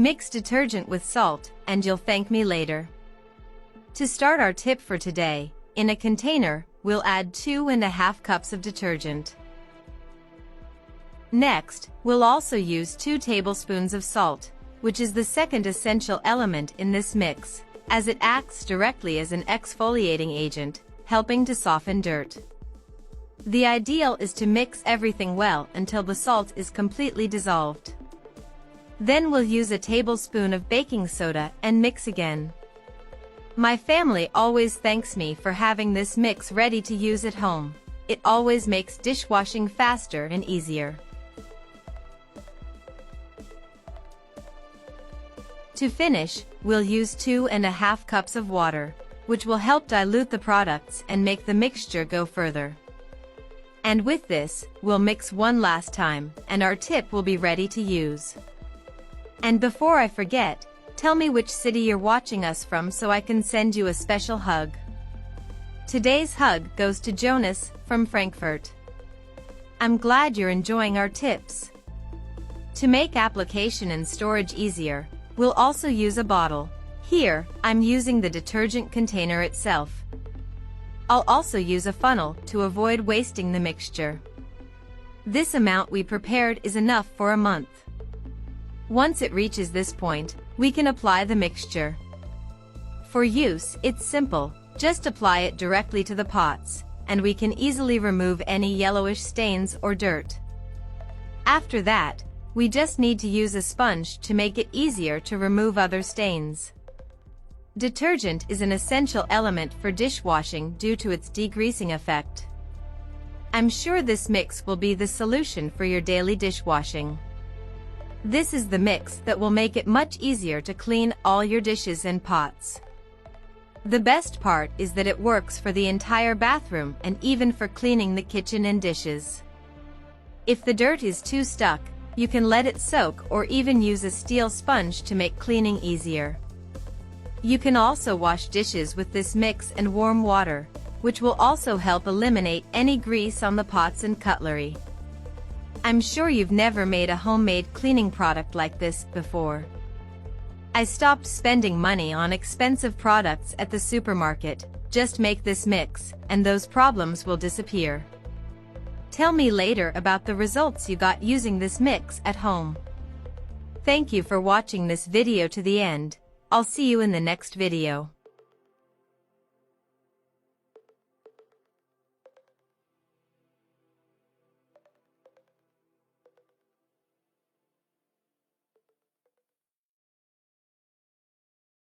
Mix detergent with salt, and you'll thank me later. To start our tip for today, in a container, we'll add 2½ cups of detergent. Next, we'll also use 2 tablespoons of salt, which is the second essential element in this mix, as it acts directly as an exfoliating agent, helping to soften dirt. The ideal is to mix everything well until the salt is completely dissolved. Then we'll use a tablespoon of baking soda and mix again. My family always thanks me for having this mix ready to use at home. It always makes dishwashing faster and easier. To finish, we'll use 2½ cups of water, which will help dilute the products and make the mixture go further. And with this, we'll mix one last time, and our tip will be ready to use. And before I forget, tell me which city you're watching us from so I can send you a special hug. Today's hug goes to Jonas from Frankfurt. I'm glad you're enjoying our tips. To make application and storage easier, we'll also use a bottle. Here, I'm using the detergent container itself. I'll also use a funnel to avoid wasting the mixture. This amount we prepared is enough for a month. Once it reaches this point, we can apply the mixture. For use, it's simple, just apply it directly to the pots, and we can easily remove any yellowish stains or dirt. After that, we just need to use a sponge to make it easier to remove other stains. Detergent is an essential element for dishwashing due to its degreasing effect. I'm sure this mix will be the solution for your daily dishwashing. This is the mix that will make it much easier to clean all your dishes and pots. The best part is that it works for the entire bathroom and even for cleaning the kitchen and dishes. If the dirt is too stuck, you can let it soak or even use a steel sponge to make cleaning easier. You can also wash dishes with this mix and warm water, which will also help eliminate any grease on the pots and cutlery. I'm sure you've never made a homemade cleaning product like this before. I stopped spending money on expensive products at the supermarket. Just make this mix, and those problems will disappear. Tell me later about the results you got using this mix at home. Thank you for watching this video to the end. I'll see you in the next video.